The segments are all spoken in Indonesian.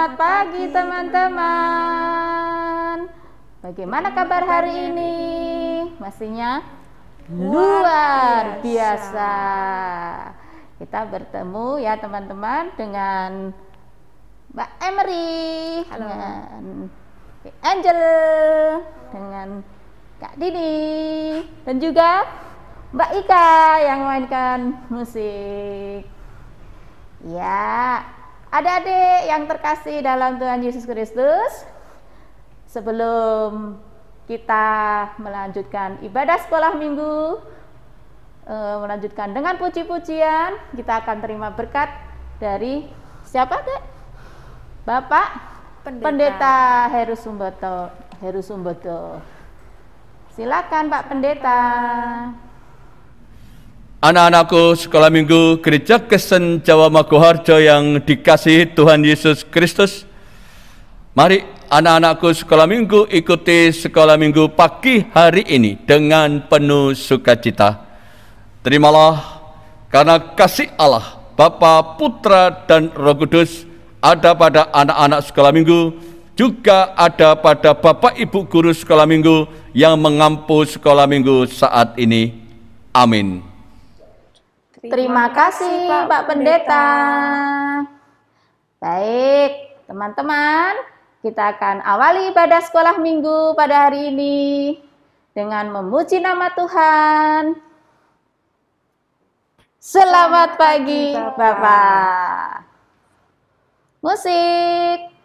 Selamat pagi teman-teman. Bagaimana kabar hari ini? Mestinya luar biasa. Kita bertemu ya teman-teman dengan Mbak Emery, dengan Angel, dengan Kak Dini, dan juga Mbak Ika yang mainkan musik. Ya, adik-adik yang terkasih dalam Tuhan Yesus Kristus, sebelum kita melanjutkan ibadah sekolah minggu, melanjutkan dengan puji-pujian, kita akan terima berkat dari siapa, Dek? Bapak Pendeta Heru Sumboto. Silakan Pak Pendeta. Anak-anakku sekolah minggu Gereja Kristen Jawa Maguharjo yang dikasihi Tuhan Yesus Kristus, mari anak-anakku sekolah minggu ikuti sekolah minggu pagi hari ini dengan penuh sukacita. Terimalah karena kasih Allah Bapa, Putra, dan Roh Kudus ada pada anak-anak sekolah minggu, juga ada pada Bapak Ibu guru sekolah minggu yang mengampu sekolah minggu saat ini. Amin. Terima kasih Pak Pendeta. Baik, teman-teman, kita akan awali ibadah sekolah minggu pada hari ini dengan memuji nama Tuhan. Selamat pagi, Bapak. Musik.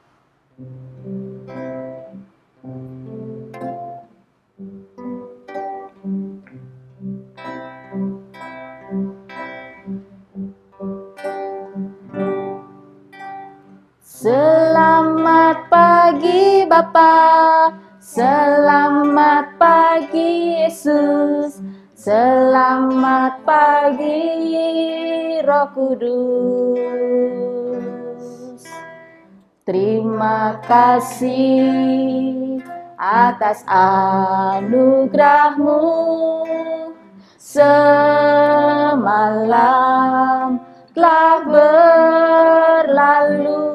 Selamat pagi Bapa, selamat pagi Yesus, selamat pagi Roh Kudus. Terima kasih atas anugerah-Mu semalam telah berlalu.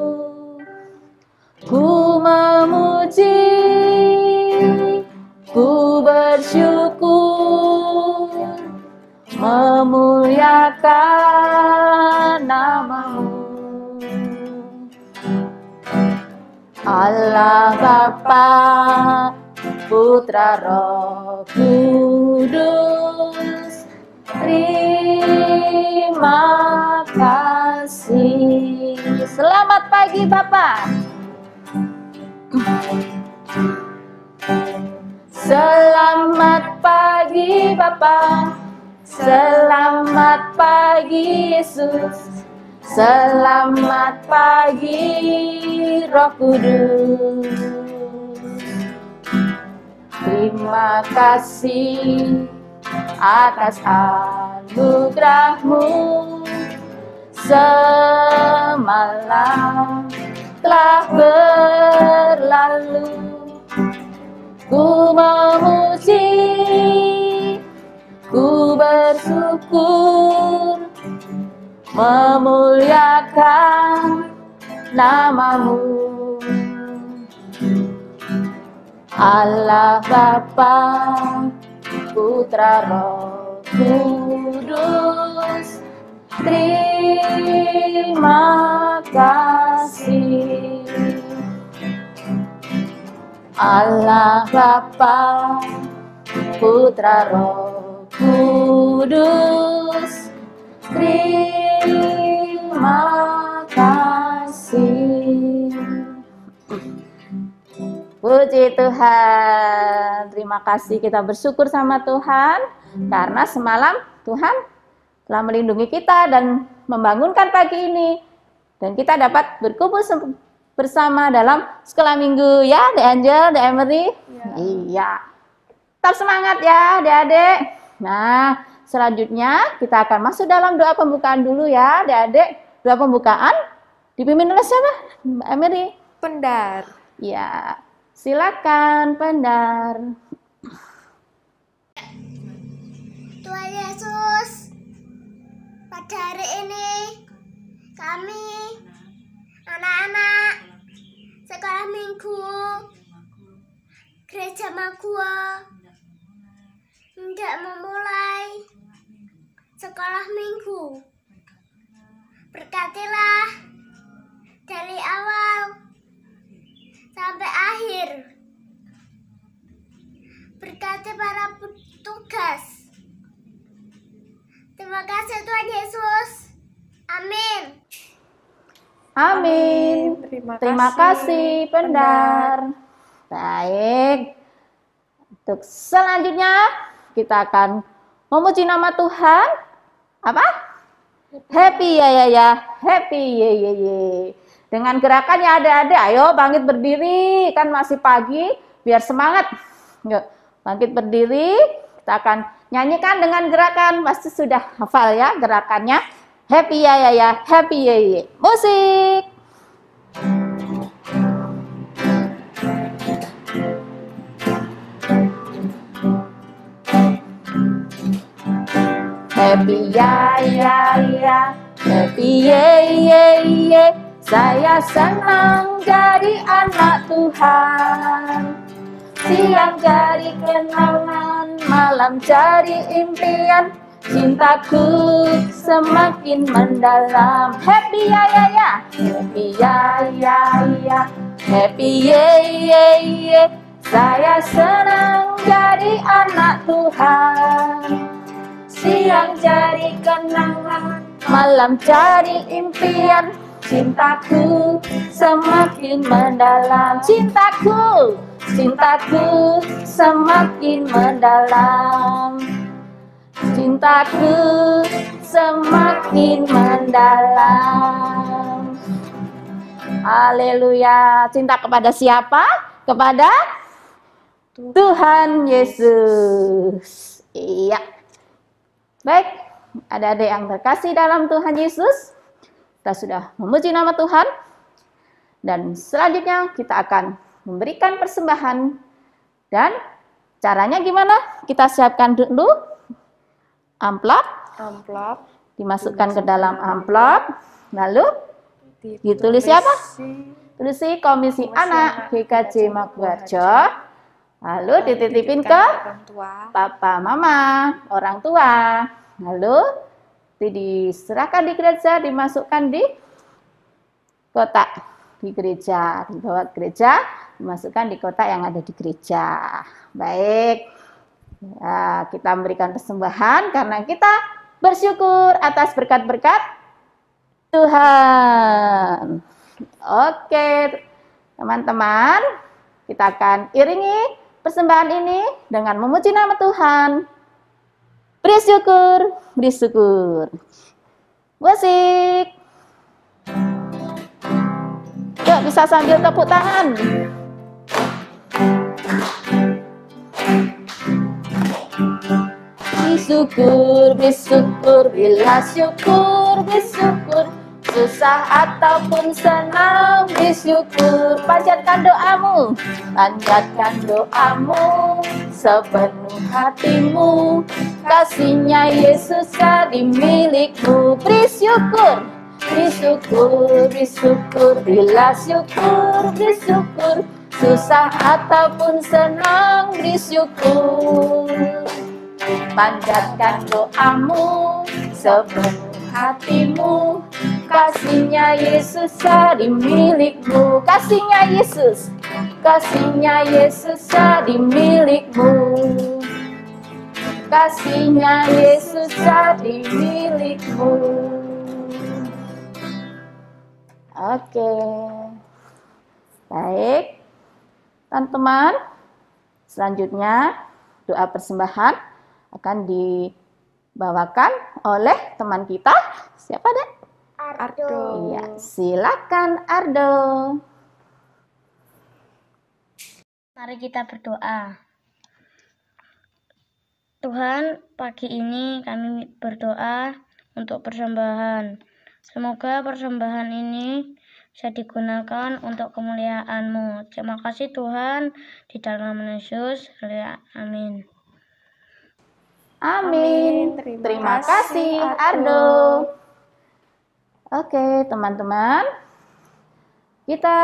Ku memuji, ku bersyukur, memuliakan nama-Mu. Allah Bapa, Putra, Roh Kudus, terima kasih. Selamat pagi Bapak. Selamat pagi Bapa, selamat pagi Yesus, selamat pagi Roh Kudus. Terima kasih atas anugerah-Mu semalam telah berlalu. Ku memuji, ku bersyukur, memuliakan nama-Mu. Allah Bapa, Putra, Roh Kudus, terima kasih. Allah Bapa, Putra, Roh Kudus, terima kasih. Puji Tuhan. Terima kasih, kita bersyukur sama Tuhan karena semalam Tuhan telah melindungi kita dan membangunkan pagi ini, dan kita dapat berkumpul bersama dalam sekolah minggu ya, Dek Angel, Dek Emery. Iya. Tetap semangat ya, Adik-adik. Nah, selanjutnya kita akan masuk dalam doa pembukaan dulu ya, Adik-adik. Doa pembukaan dipimpin oleh siapa, Mbak Emery? Pendar. Ya, silakan Pendar. Tuhan Yesus, pada hari ini kami anak-anak sekolah minggu gereja Magua hendak memulai sekolah minggu. Berkatilah dari awal sampai akhir. Berkati para petugas. Terima kasih Tuhan Yesus. Amin. Amin. Terima kasih, Pendar. Baik. Untuk selanjutnya kita akan memuji nama Tuhan. Apa? Happy ya. Happy ye. Dengan gerakannya adik-adik, ayo bangkit berdiri. Kan masih pagi, biar semangat. Yuk, bangkit berdiri. Kita akan nyanyikan dengan gerakan. Pasti sudah hafal ya gerakannya. Happy ya. Happy ye. Musik. Happy ya. Happy ye. Saya senang jadi anak Tuhan. Siang jadi kenangan, malam jadi impian. Cintaku semakin mendalam. Happy ya. Happy ya. Happy ye. Saya senang jadi anak Tuhan. Siang jadi kenangan, malam jadi impian. Cintaku semakin mendalam. Cintaku semakin mendalam. Cintaku semakin mendalam. Haleluya. Cinta kepada siapa? Kepada Tuhan Yesus. Iya. Baik, adik-adik yang terkasih dalam Tuhan Yesus, kita sudah memuji nama Tuhan. Dan selanjutnya kita akan memberikan persembahan. Dan caranya gimana? Kita siapkan dulu amplop. Dimasukkan ke dalam amplop. Lalu ditulis siapa? Tulis Komisi Anak GKJ Maguwarjo. Lalu dititipin ke papa, mama, orang tua. Lalu diserahkan di gereja, dimasukkan di kotak di gereja, dibawa ke gereja, dimasukkan di kotak yang ada di gereja. Baik, ya, kita memberikan persembahan karena kita bersyukur atas berkat-berkat Tuhan. Oke, teman-teman, kita akan iringi persembahan ini dengan memuji nama Tuhan. Beri syukur. Musik. Yuk, bisa sambil tepuk tangan. Beri syukur, bila syukur, bersyukur. Susah ataupun senang, bersyukur. Panjatkan doamu sepenuh hatimu. Kasihnya Yesus jadi milikmu. Beri syukur, bila syukur, bersyukur. Susah ataupun senang, bersyukur. Panjatkan doamu sepenuh hatimu. Kasihnya Yesus jadi milikmu. Kasihnya Yesus jadi milikmu. Kasihnya Yesus jadi milikmu. Oke. Baik. Teman-teman, selanjutnya doa persembahan akan dibawakan oleh teman kita. Siapa, Dek? Ardo. Iya, silakan Ardo. Mari kita berdoa. Tuhan, pagi ini kami berdoa untuk persembahan. Semoga persembahan ini bisa digunakan untuk kemuliaan-Mu. Terima kasih Tuhan, di dalam nama Yesus. Amin. Amin. Terima kasih Ardo. Oke, teman-teman. Kita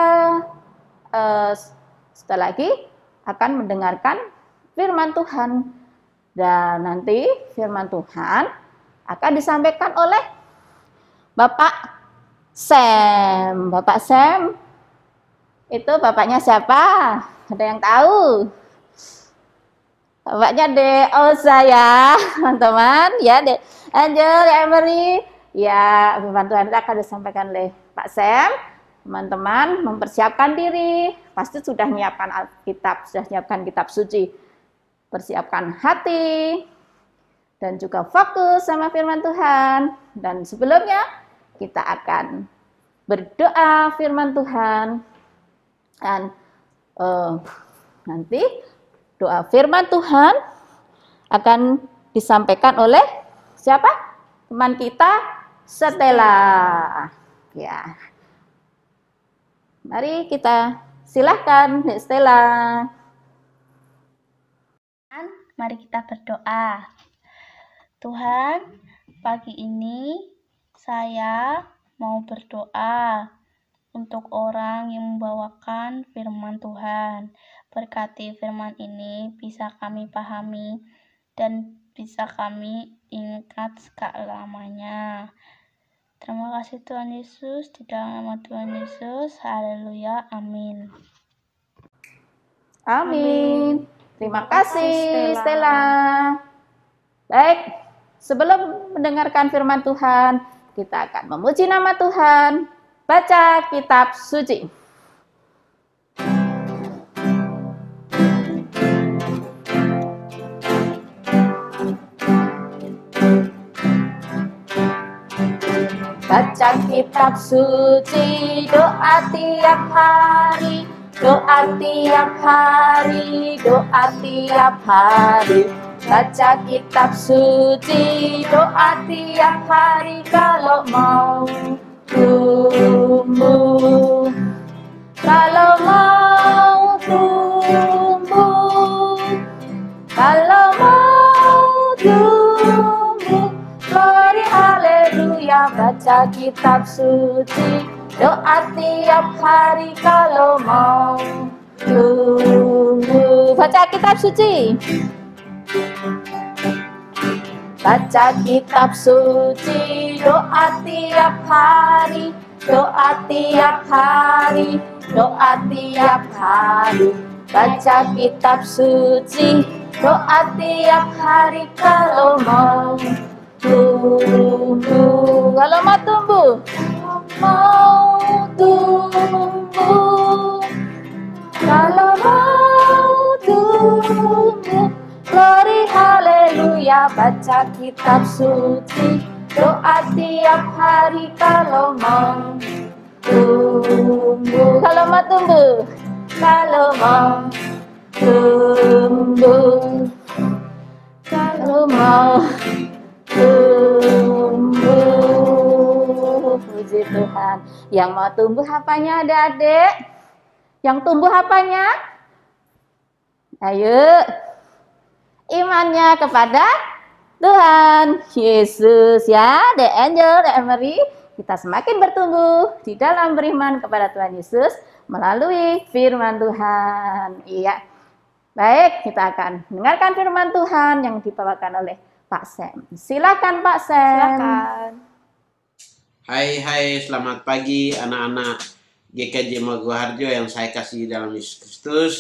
setelah lagi akan mendengarkan firman Tuhan. Dan nanti firman Tuhan akan disampaikan oleh Bapak Sam. Bapak Sam itu bapaknya siapa? Ada yang tahu? Bapaknya Osa ya, teman-teman. Ya, Angel, Emery. Ya, firman Tuhan itu akan disampaikan oleh Pak Sam. Teman-teman mempersiapkan diri, pasti sudah menyiapkan Alkitab, sudah menyiapkan kitab suci, persiapkan hati, dan juga fokus sama firman Tuhan. Dan sebelumnya kita akan berdoa firman Tuhan, dan nanti doa firman Tuhan akan disampaikan oleh siapa? Teman kita, Stella. Ya. Mari kita silahkan, Stella. Mari kita berdoa. Tuhan, pagi ini saya mau berdoa untuk orang yang membawakan firman Tuhan. Berkati firman ini bisa kami pahami dan bisa kami ingat selamanya. Terima kasih Tuhan Yesus, di dalam nama Tuhan Yesus, haleluya, amin. Amin. Terima kasih Stella. Baik, sebelum mendengarkan firman Tuhan, kita akan memuji nama Tuhan, baca kitab suci. Baca kitab suci, doa tiap hari, doa tiap hari, doa tiap hari. Baca kitab suci, doa tiap hari kalau mau tumbuh. Kalau mau tumbuh, kalau mau tumbuh, glory haleluya. Baca kitab suci, doa tiap hari kalau mau tumbuh. Baca kitab suci. Baca kitab suci, doa tiap hari, doa tiap hari, doa tiap hari. Baca kitab suci, doa tiap hari kalau mau tumbuh. Kalau mau tumbuh, mau tumbuh. Kalau mau tumbuh, glory haleluya. Baca kitab suci, doa tiap hari kalau mau tumbuh. Kalau mau tumbuh, kalau mau tumbuh, kalau mau tumbuh. Puji Tuhan. Yang mau tumbuh apanya, adik-adik? Yang tumbuh apanya? Ayo, imannya kepada Tuhan Yesus ya, The Angel, The Emery. Kita semakin bertumbuh di dalam beriman kepada Tuhan Yesus melalui firman Tuhan. Iya. Baik, kita akan mendengarkan firman Tuhan yang dibawakan oleh Pak Sam. Silakan Pak Sam. Silakan. Hai, selamat pagi anak-anak GKJ Maguharjo yang saya kasih dalam Yesus Kristus.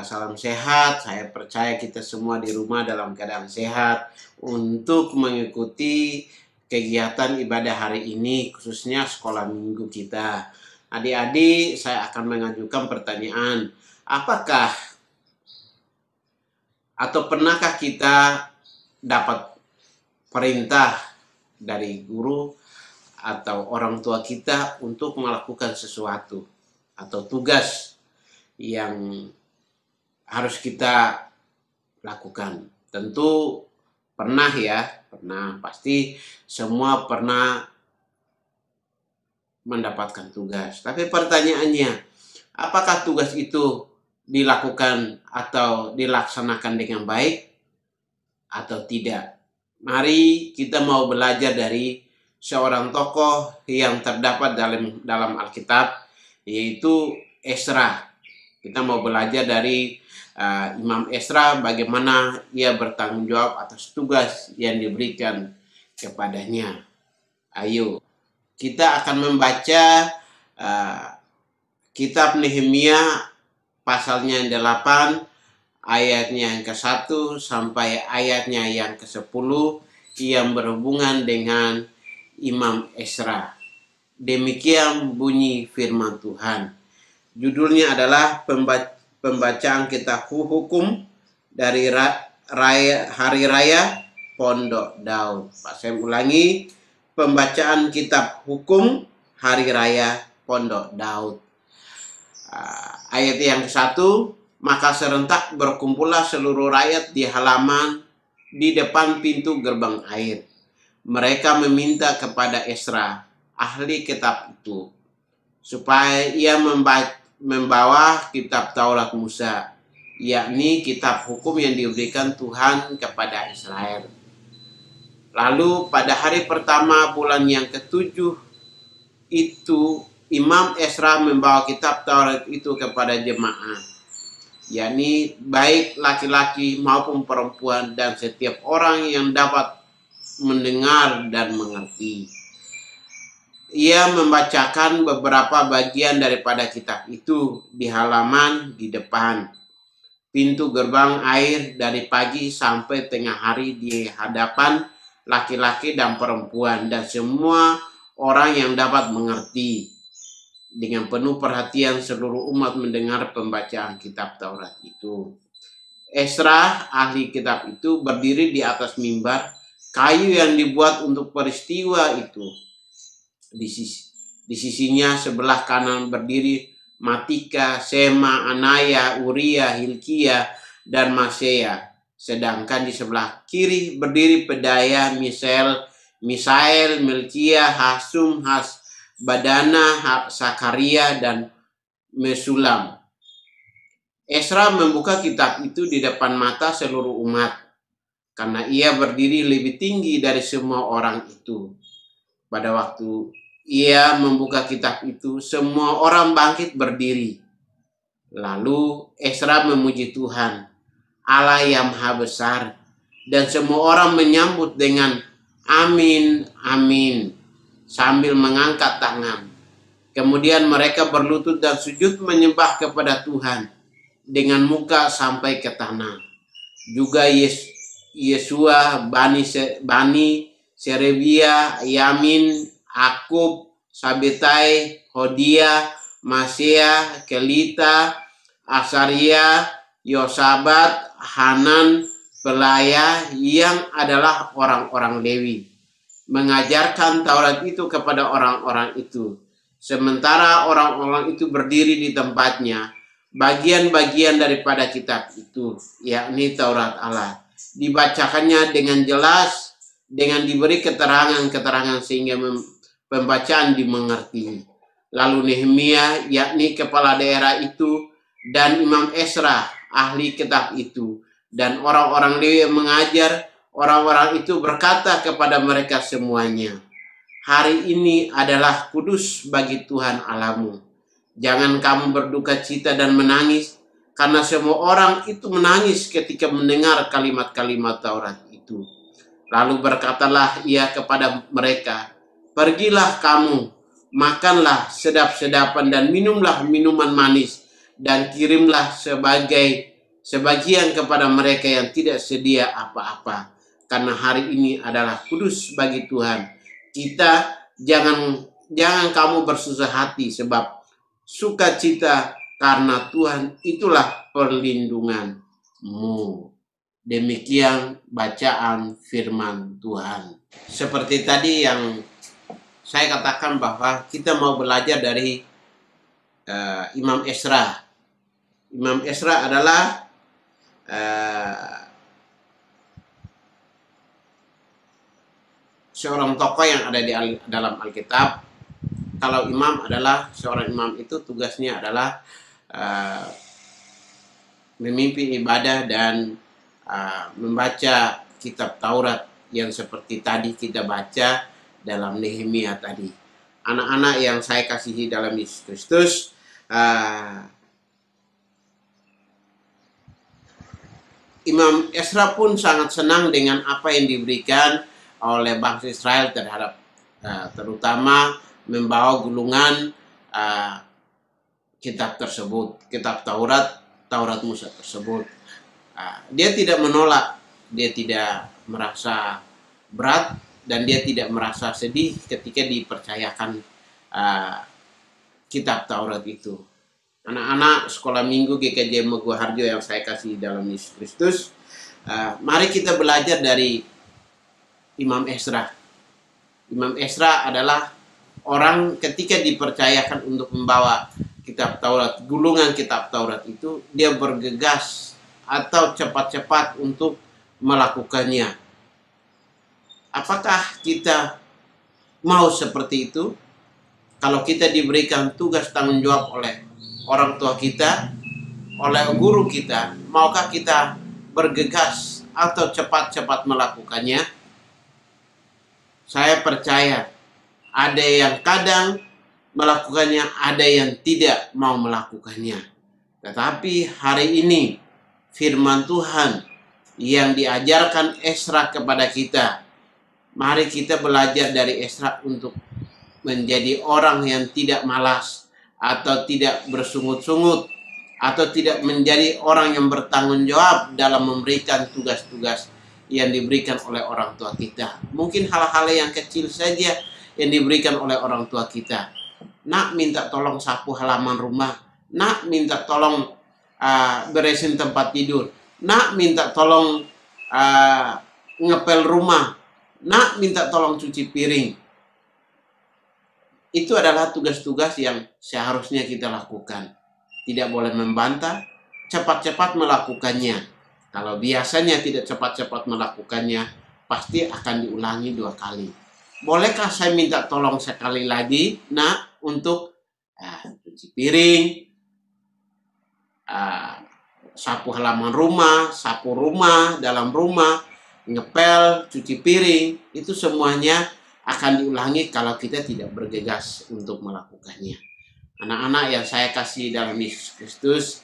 Salam sehat, saya percaya kita semua di rumah dalam keadaan sehat untuk mengikuti kegiatan ibadah hari ini, khususnya sekolah minggu kita. Adik-adik, saya akan mengajukan pertanyaan, apakah atau pernahkah kita dapat perintah dari guru atau orang tua kita untuk melakukan sesuatu atau tugas yang harus kita lakukan? Tentu pernah ya, pernah, pasti semua pernah mendapatkan tugas. Tapi pertanyaannya, apakah tugas itu dilakukan atau dilaksanakan dengan baik atau tidak? Mari kita mau belajar dari seorang tokoh yang terdapat dalam Alkitab, yaitu Esra. Kita mau belajar dari Imam Esra bagaimana ia bertanggung jawab atas tugas yang diberikan kepadanya. Ayo, kita akan membaca kitab Nehemia pasalnya yang 8, ayatnya yang ke-1 sampai ayatnya yang ke-10 yang berhubungan dengan Imam Esra. Demikian bunyi firman Tuhan. Judulnya adalah pembacaan kitab hukum dari Hari Raya Pondok Daud. Pak, saya ulangi, pembacaan kitab hukum Hari Raya Pondok Daud. Ayat yang ke-1, maka serentak berkumpullah seluruh rakyat di halaman di depan pintu gerbang air. Mereka meminta kepada Esra, ahli kitab itu, supaya ia membawa kitab Taurat Musa, yakni kitab hukum yang diberikan Tuhan kepada Israel. Lalu pada hari pertama bulan yang ke-7 itu, Imam Esra membawa kitab Taurat itu kepada jemaat, yakni baik laki-laki maupun perempuan dan setiap orang yang dapat mendengar dan mengerti. Ia membacakan beberapa bagian daripada kitab itu di halaman di depan pintu gerbang air dari pagi sampai tengah hari di hadapan laki-laki dan perempuan dan semua orang yang dapat mengerti. Dengan penuh perhatian seluruh umat mendengar pembacaan kitab Taurat itu. Esra, ahli kitab itu, berdiri di atas mimbar kayu yang dibuat untuk peristiwa itu. Di sisinya sebelah kanan berdiri Matika, Sema, Anaya, Uria, Hilkia, dan Masea. Sedangkan di sebelah kiri berdiri Pedaya, Misael, Melkia, Hasum, Badana, Sakaria, dan Mesulam. Esra membuka kitab itu di depan mata seluruh umat, karena ia berdiri lebih tinggi dari semua orang itu. Pada waktu ia membuka kitab itu, semua orang bangkit berdiri. Lalu Esra memuji Tuhan, Allah yang Maha Besar, dan semua orang menyambut dengan amin, amin, sambil mengangkat tangan. Kemudian mereka berlutut dan sujud menyembah kepada Tuhan dengan muka sampai ke tanah. Juga Yesua, Bani Serebia, Yamin, Akub, Sabetai, Hodia, Masea, Kelita, Asaria, Yosabat, Hanan, Pelaya yang adalah orang-orang Lewi, mengajarkan Taurat itu kepada orang-orang itu. Sementara orang-orang itu berdiri di tempatnya, bagian-bagian daripada kitab itu, yakni Taurat Allah, dibacakannya dengan jelas, dengan diberi keterangan-keterangan sehingga pembacaan dimengerti. Lalu Nehemia, yakni kepala daerah itu, dan Imam Esra, ahli kitab itu, dan orang-orang Lewi yang mengajar orang-orang itu berkata kepada mereka semuanya, hari ini adalah kudus bagi Tuhan Allahmu. Jangan kamu berduka cita dan menangis, karena semua orang itu menangis ketika mendengar kalimat-kalimat Taurat itu. Lalu berkatalah ia kepada mereka, pergilah kamu, makanlah sedap-sedapan dan minumlah minuman manis, dan kirimlah sebagian kepada mereka yang tidak sedia apa-apa, karena hari ini adalah kudus bagi Tuhan. Jangan kamu bersusah hati, sebab sukacita karena Tuhan itulah perlindunganmu. Demikian bacaan firman Tuhan. Seperti tadi yang saya katakan bahwa kita mau belajar dari Imam Esra. Imam Esra adalah seorang tokoh yang ada di dalam Alkitab. Kalau imam adalah seorang imam itu tugasnya adalah memimpin ibadah dan membaca kitab Taurat yang seperti tadi kita baca dalam Nehemia tadi. Anak-anak yang saya kasihi dalam Yesus Kristus, Imam Ezra pun sangat senang dengan apa yang diberikan oleh bangsa Israel terhadap terutama membawa gulungan kitab tersebut, kitab Taurat Musa tersebut. Dia tidak menolak, dia tidak merasa berat, dan dia tidak merasa sedih ketika dipercayakan kitab Taurat itu. Anak-anak sekolah minggu GKJ Meguharjo yang saya kasih dalam Yesus Kristus, mari kita belajar dari Imam Ezra. Imam Ezra adalah orang ketika dipercayakan untuk membawa kitab Taurat, gulungan kitab Taurat itu, dia bergegas atau cepat-cepat untuk melakukannya. Apakah kita mau seperti itu? Kalau kita diberikan tugas tanggung jawab oleh orang tua kita, oleh guru kita, maukah kita bergegas atau cepat-cepat melakukannya? Saya percaya ada yang kadang melakukannya, ada yang tidak mau melakukannya. Tetapi hari ini firman Tuhan yang diajarkan Ezra kepada kita, mari kita belajar dari Ezra untuk menjadi orang yang tidak malas, atau tidak bersungut-sungut, atau tidak menjadi orang yang bertanggung jawab dalam memberikan tugas-tugas yang diberikan oleh orang tua kita. Mungkin hal-hal yang kecil saja yang diberikan oleh orang tua kita. Nak, minta tolong sapu halaman rumah. Nak, minta tolong beresin tempat tidur. Nak, minta tolong ngepel rumah. Nak, minta tolong cuci piring. Itu adalah tugas-tugas yang seharusnya kita lakukan. Tidak boleh membantah, cepat-cepat melakukannya. Kalau biasanya tidak cepat-cepat melakukannya, pasti akan diulangi 2 kali. Bolehkah saya minta tolong sekali lagi, Nak, untuk cuci piring, sapu halaman rumah, sapu rumah, dalam rumah, ngepel, cuci piring, itu semuanya akan diulangi kalau kita tidak bergegas untuk melakukannya. Anak-anak yang saya kasih dalam Yesus Kristus,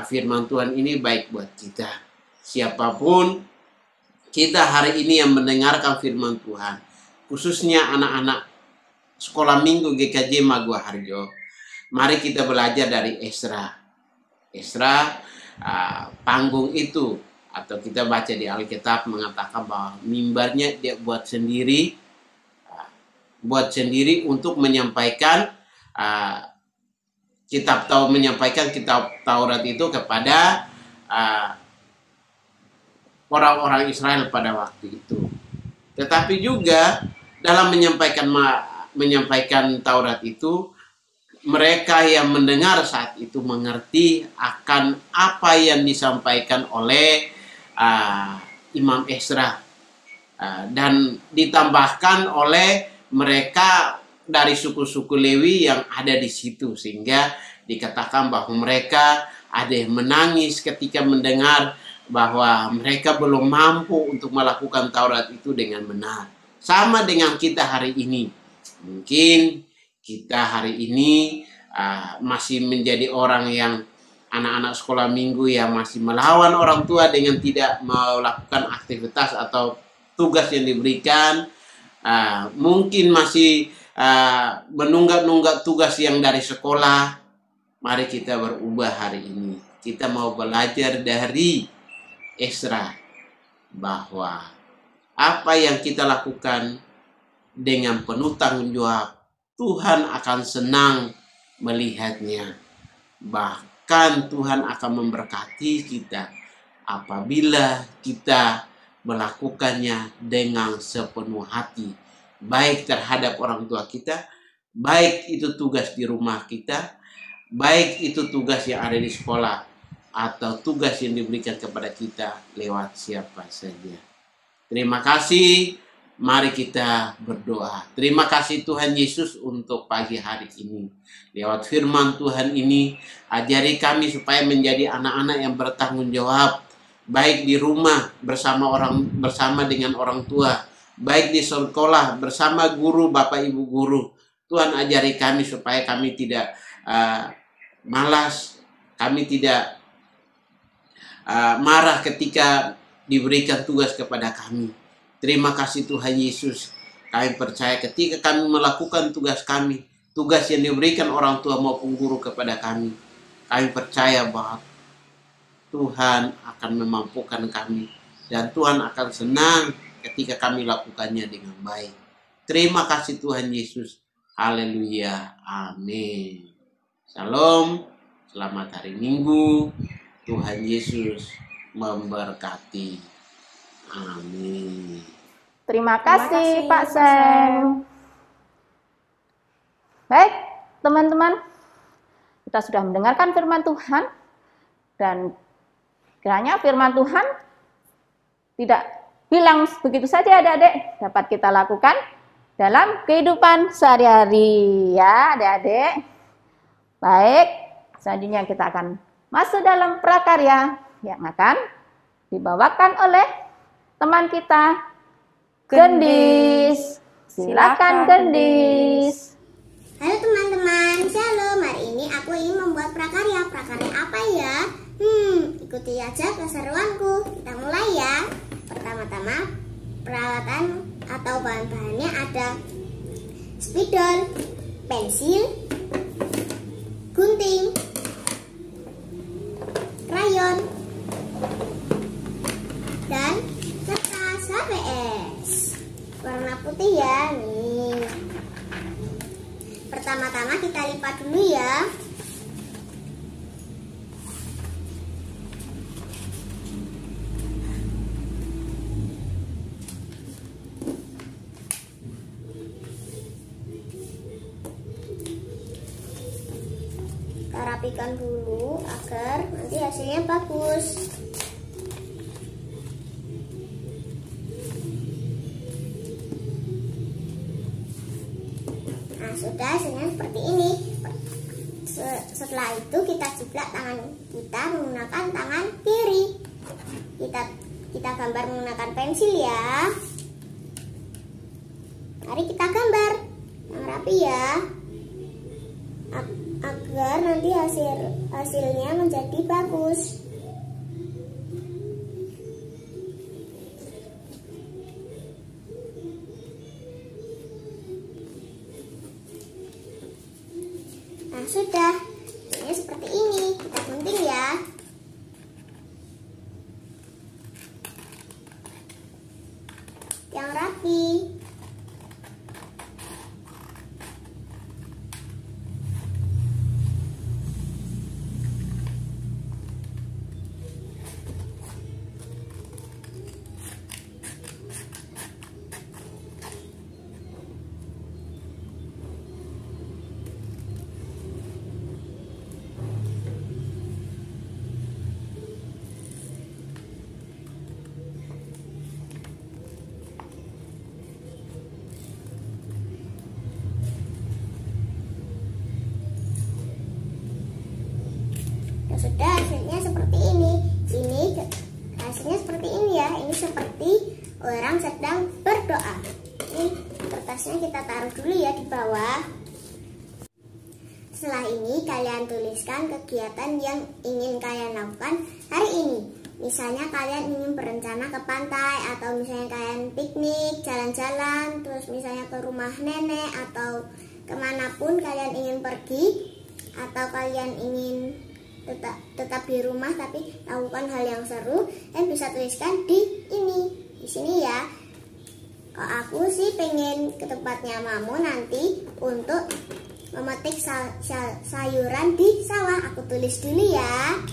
firman Tuhan ini baik buat kita. Siapapun kita hari ini yang mendengarkan firman Tuhan, khususnya anak-anak sekolah minggu GKJ Maguharjo, mari kita belajar dari Ezra. Ezra, panggung itu, atau kita baca di Alkitab mengatakan bahwa mimbarnya dia buat sendiri untuk menyampaikan kitab Taurat itu kepada orang-orang Israel pada waktu itu. Tetapi juga dalam menyampaikan Taurat itu, mereka yang mendengar saat itu mengerti akan apa yang disampaikan oleh Imam Ezra, dan ditambahkan oleh mereka dari suku-suku Lewi yang ada di situ, sehingga dikatakan bahwa mereka ada yang menangis ketika mendengar bahwa mereka belum mampu untuk melakukan Taurat itu dengan benar. Sama dengan kita hari ini. Mungkin kita hari ini masih menjadi orang yang anak-anak sekolah minggu yang masih melawan orang tua dengan tidak melakukan aktivitas atau tugas yang diberikan. Mungkin masih menunggak-nunggak tugas yang dari sekolah. Mari kita berubah hari ini. Kita mau belajar dari Ezra, bahwa apa yang kita lakukan dengan penuh tanggung jawab, Tuhan akan senang melihatnya. Bahkan Tuhan akan memberkati kita apabila kita melakukannya dengan sepenuh hati, baik terhadap orang tua kita, baik itu tugas di rumah kita, baik itu tugas yang ada di sekolah, atau tugas yang diberikan kepada kita lewat siapa saja. Terima kasih, mari kita berdoa. Terima kasih Tuhan Yesus untuk pagi hari ini. Lewat firman Tuhan ini, ajari kami supaya menjadi anak-anak yang bertanggung jawab, baik di rumah bersama dengan orang tua, baik di sekolah bersama guru, bapak ibu guru. Tuhan ajari kami supaya kami tidak malas, kami tidak marah ketika diberikan tugas kepada kami. Terima kasih Tuhan Yesus. Kami percaya ketika kami melakukan tugas kami, tugas yang diberikan orang tua maupun guru kepada kami percaya bahwa Tuhan akan memampukan kami dan Tuhan akan senang ketika kami lakukannya dengan baik. Terima kasih Tuhan Yesus. Haleluya. Amin. Shalom. Selamat hari Minggu. Tuhan Yesus memberkati. Amin. Terima kasih Pak Seng. Baik, teman-teman. Kita sudah mendengarkan firman Tuhan. Dan kiranya firman Tuhan tidak hilang begitu saja adik-adik. Dapat kita lakukan dalam kehidupan sehari-hari. Ya adik-adik. Baik, selanjutnya kita akan masuk dalam prakarya yang akan dibawakan oleh teman kita, Gendis. Silakan Gendis. Halo teman-teman, shalom. Hari ini aku ingin membuat prakarya. Prakarya apa ya? Ikuti aja keseruanku. Kita mulai ya. Pertama-tama, peralatan atau bahan-bahannya ada spidol, pensil, gunting, krayon, dan kertas HVS warna putih ya. Nih, pertama-tama kita lipat dulu ya. Kita rapikan dulu agar nanti hasilnya bagus. Nah, sudah hasilnya seperti ini. Setelah itu kita jiplak tangan kita menggunakan tangan kiri. Kita gambar menggunakan pensil ya. Mari kita gambar yang rapi ya, agar nanti hasilnya menjadi bagus. Nah sudah, ini seperti ini. Kita gunting ya. Yang rapi. Ya sudah, hasilnya seperti ini. Hasilnya seperti ini ya. Ini seperti orang sedang berdoa. Ini kertasnya kita taruh dulu ya di bawah. Setelah ini kalian tuliskan kegiatan yang ingin kalian lakukan hari ini. Misalnya kalian ingin berencana ke pantai, atau misalnya kalian piknik, jalan-jalan, terus misalnya ke rumah nenek, atau kemanapun kalian ingin pergi, atau kalian ingin tetap di rumah tapi lakukan hal yang seru, dan bisa tuliskan di sini ya. Kalau aku sih pengen ke tempatnya Mamo nanti untuk memetik sayuran di sawah. Aku tulis dulu ya.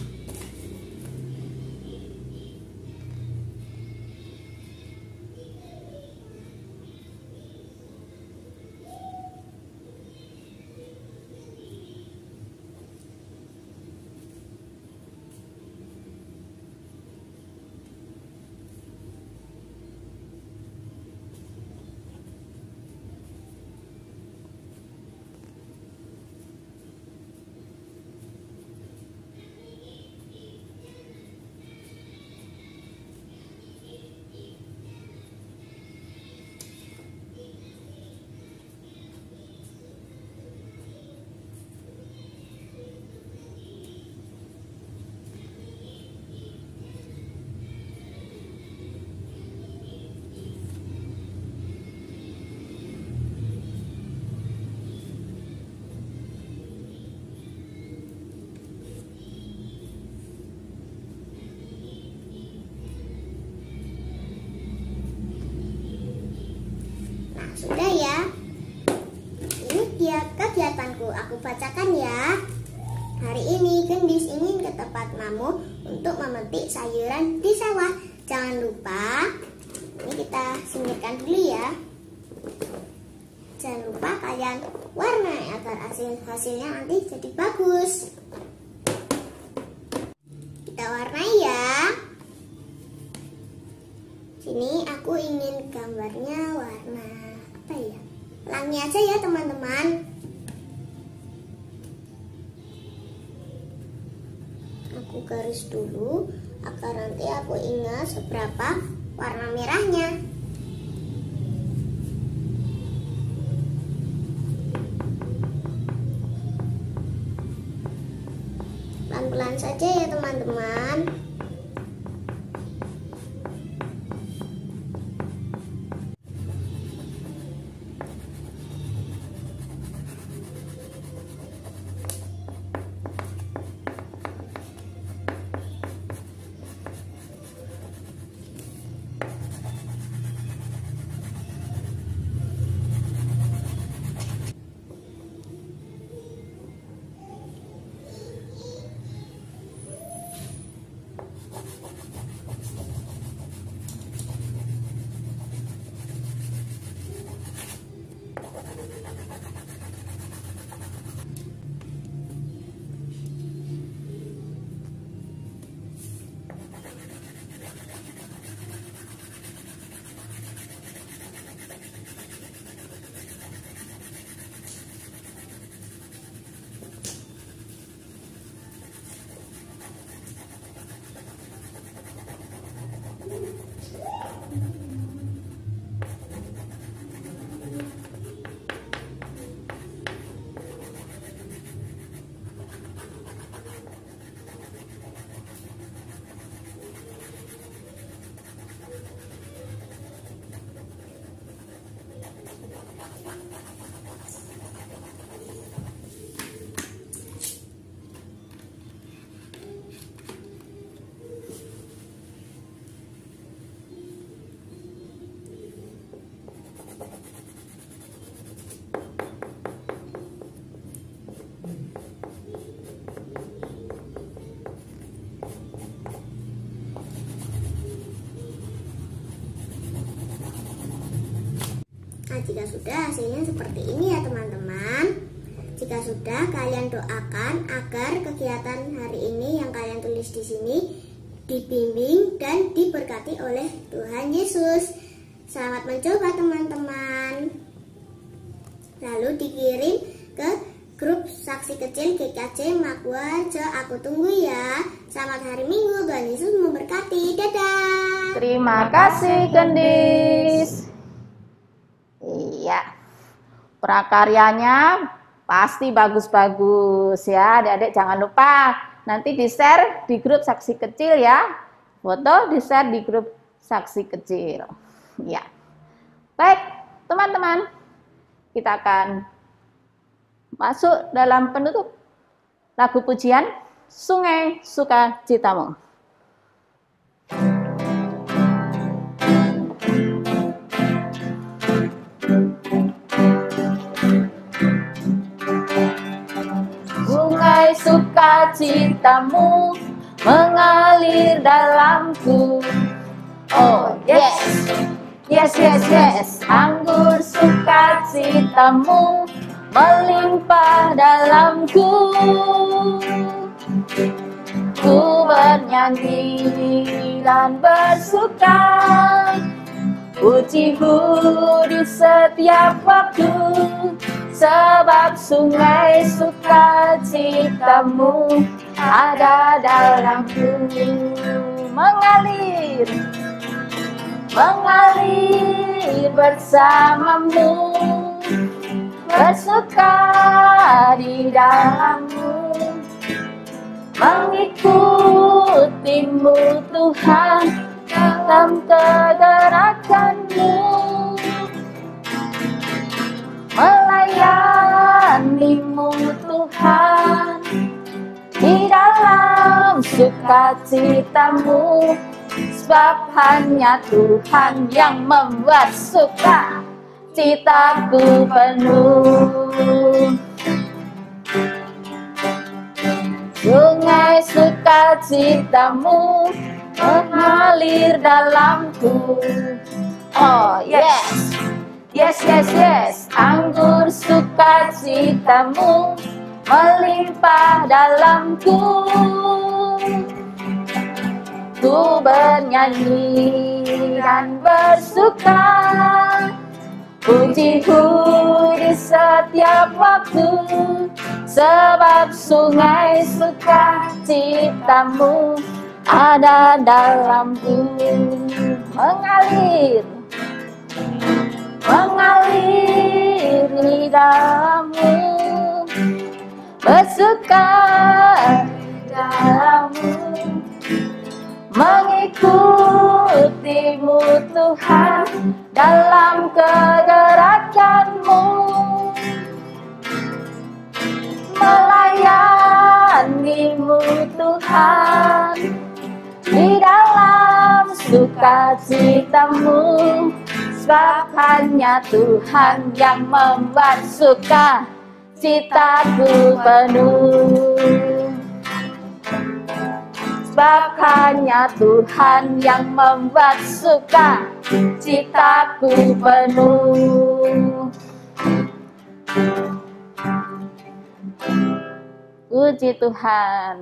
aku bacakan ya. Hari ini gendis ingin ke tempat mamu untuk memetik sayuran di sawah. Jangan lupa, ini kita singkirkan dulu ya. Jangan lupa kalian warnai agar hasilnya nanti jadi bagus. Kita warnai ya. Sini aku ingin gambarnya warna apa ya? Pelangi aja ya teman-teman. Aku garis dulu agar nanti aku ingat seberapa warna merahnya. Pelan-pelan saja ya teman-teman. Nah, jika sudah hasilnya seperti ini ya teman-teman. Jika sudah, kalian doakan agar kegiatan hari ini yang kalian tulis di sini dibimbing dan diberkati oleh Tuhan Yesus. Selamat mencoba teman-teman. Lalu dikirim ke grup saksi kecil GKJ Makuharjo. Aku tunggu ya. Selamat hari Minggu, Tuhan Yesus memberkati. Dadah. Terima kasih gendis. Iya, prakaryanya pasti bagus-bagus ya adik-adik. Jangan lupa nanti di-share di grup saksi kecil ya. Foto di-share di grup saksi kecil ya. Baik teman-teman, kita akan masuk dalam penutup lagu pujian Sungai Sukacitamu. Sungai sukacitamu mengalir dalamku. Oh yes, yes, yes, yes. Anggur sukacitamu melimpah dalamku. Ku bernyanyi dan bersuka, pujiku di setiap waktu, sebab sungai sukacitamu ada dalamku. Mengalir, mengalir bersamamu, bersuka di dalammu, mengikutimu Tuhan dalam kegerakanmu, melayanimu Tuhan di dalam sukacitamu, sebab hanya Tuhan yang membuat suka citaku penuh. sungai sukacitamu mengalir dalamku. Oh yes, yes, yes, yes. Anggur sukacitamu melimpah dalamku. Ku bernyanyi dan bersuka, pujiku di setiap waktu, sebab sungai sukacitamu ada dalamku. Mengalir, mengalir di dalammu, bersuka di dalammu, mengikutimu Tuhan dalam kegerakanmu, melayanimu Tuhan di dalam sukacitamu, sebab hanya Tuhan yang membuat sukacitaku penuh. Sebab hanya Tuhan yang membuat sukacitaku penuh. Puji Tuhan.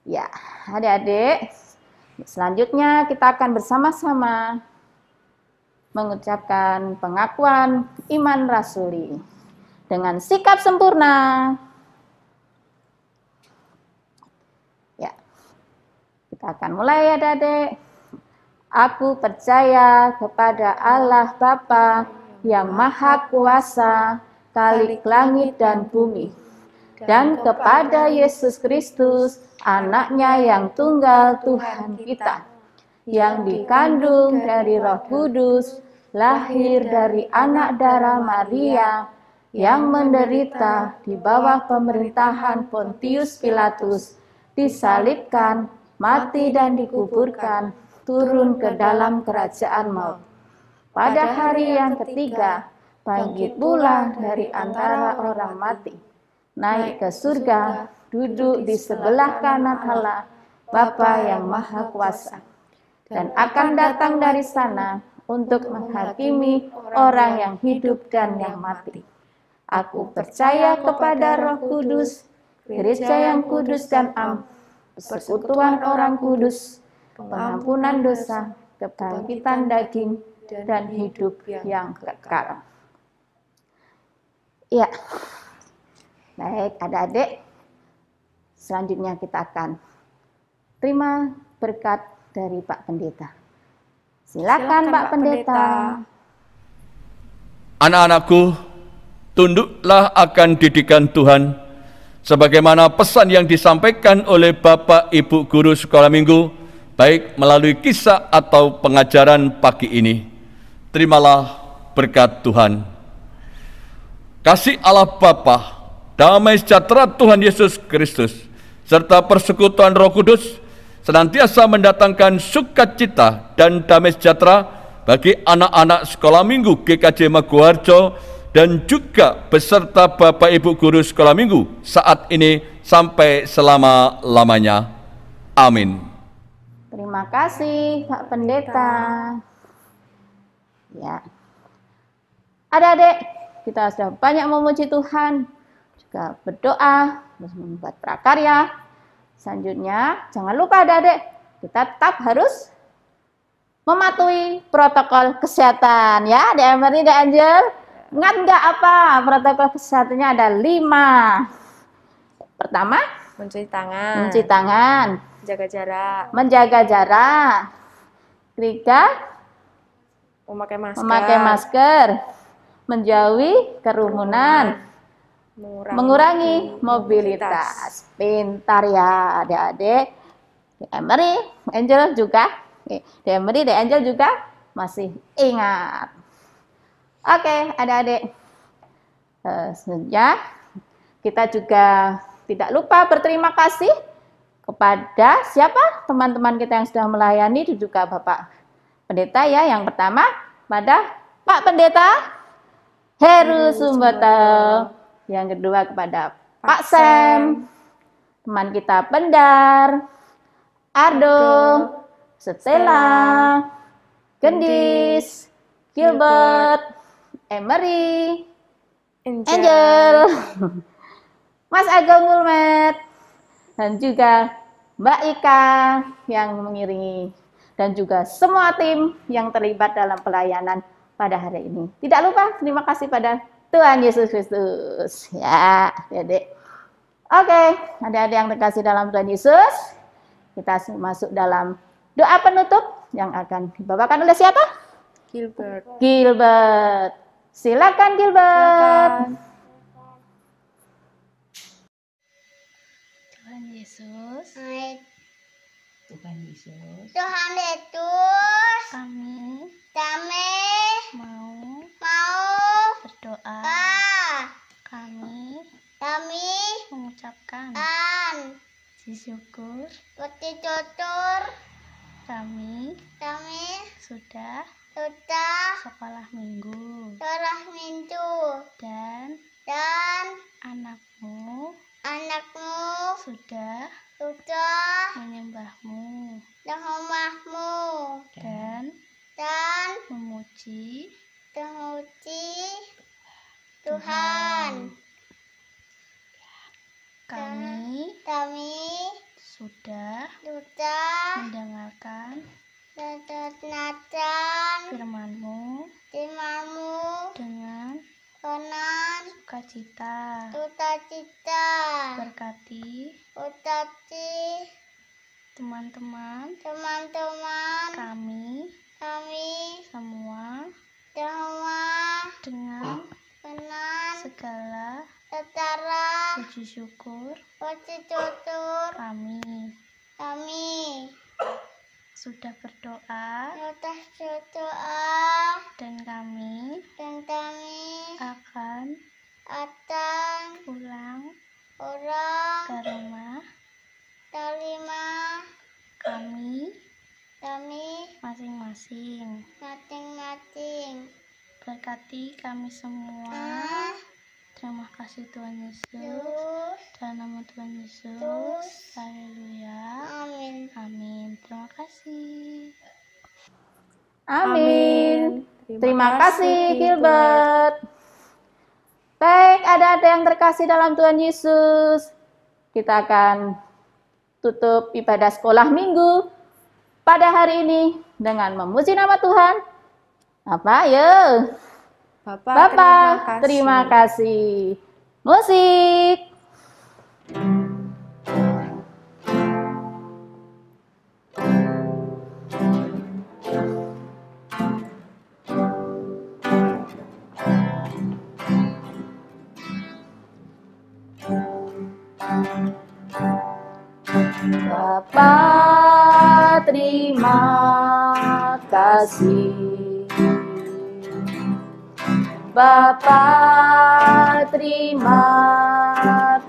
Ya, adik-adik, selanjutnya kita akan bersama-sama mengucapkan pengakuan iman rasuli dengan sikap sempurna. Ya, kita akan mulai, adik-adik. Aku percaya kepada Allah Bapa yang Maha Kuasa, Khalik langit dan bumi, dan kepada Yesus Kristus, anaknya yang tunggal Tuhan kita, yang dikandung dari Roh Kudus, lahir dari anak darah Maria, yang menderita di bawah pemerintahan Pontius Pilatus, disalibkan, mati dan dikuburkan, turun ke dalam kerajaan maut. Pada hari yang ketiga, bangkit pula dari antara orang mati, naik ke surga, duduk di sebelah kanan Allah, Bapa yang Maha Kuasa, dan akan datang dari sana untuk menghakimi orang yang hidup dan yang mati. Aku percaya kepada Roh Kudus, gereja yang kudus dan am, persekutuan orang kudus, pengampunan dosa, kebangkitan daging, dan hidup yang kekal. Ya, baik adik-adik, selanjutnya kita akan terima berkat dari Pak Pendeta. Silakan Pak Pendeta. Anak-anakku, tunduklah akan didikan Tuhan, sebagaimana pesan yang disampaikan oleh Bapak Ibu Guru Sekolah Minggu, baik melalui kisah atau pengajaran pagi ini. Terimalah berkat Tuhan. Kasih Allah Bapa, damai sejahtera Tuhan Yesus Kristus, serta persekutuan Roh Kudus senantiasa mendatangkan sukacita dan damai sejahtera bagi anak-anak Sekolah Minggu GKJ Maguwarjo dan juga beserta Bapak Ibu Guru Sekolah Minggu saat ini sampai selama-lamanya. Amin. Terima kasih Pak Pendeta. Ya, adik-adik, kita sudah banyak memuji Tuhan, juga berdoa, membuat prakarya. Selanjutnya, jangan lupa adik-adik, kita tetap harus mematuhi protokol kesehatan. Ya, Dek Emery, Dek Angel, ingat nggak apa protokol kesehatannya? Ada 5. Pertama, Mencuci tangan. mencuci tangan, Jaga jarak. menjaga jarak. Ketiga, Memakai masker. memakai masker, menjauhi kerumunan, mengurangi mobilitas. Pintar ya adik-adik. Emery, Angel juga. Emery, Angel juga masih ingat. Oke, adik-adik. Selanjutnya kita juga tidak lupa berterima kasih kepada siapa? Teman-teman kita yang sudah melayani, dan juga Bapak Pendeta ya. Yang pertama pada Pak Pendeta Heru Sumboto, yang kedua kepada Pak Sam, teman kita Pendar, Ardo, Stella, Gendis, Gilbert, Emery, Angel, Mas Agung Gulmet, dan juga Mbak Ika yang mengiringi, dan juga semua tim yang terlibat dalam pelayanan pada hari ini. Tidak lupa terima kasih pada Tuhan Yesus Kristus. Ya, Dedek. Oke, adik-adik yang terkasih dalam Tuhan Yesus, kita masuk dalam doa penutup yang akan dibawakan oleh siapa? Gilbert. Gilbert. Silakan Gilbert. Tuhan Yesus, Tuhan Yesus, kami mau berdoa. Kami mengucapkan syukur. Kami sudah sekolah minggu dan anakmu sudah menyembahmu dan memuji Tuhan. Kami sudah mendengarkan firman-Mu dengan sukacita. Berkati teman-teman kami semua dengan segala puji syukur kami sudah berdoa dan kami akan pulang ke rumah kami masing-masing. Berkati kami semua. Terima kasih Tuhan Yesus. Dalam nama Tuhan Yesus. Haleluya. Amin. Terima kasih. Amin. Terima kasih Gilbert. Baik, ada yang terkasih dalam Tuhan Yesus. Kita akan tutup ibadah sekolah minggu pada hari ini dengan memuji nama Tuhan. Apa ya? Bapak, terima kasih. Musik. Bapak, terima kasih. Bapa, terima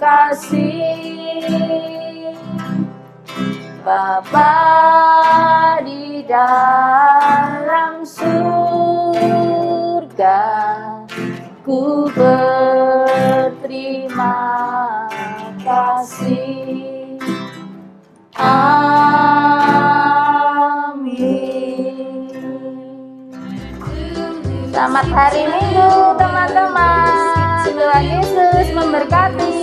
kasih. Bapa di dalam surga, ku berterima kasih. Amin. Selamat hari Minggu teman-teman. Tuhan Yesus memberkati.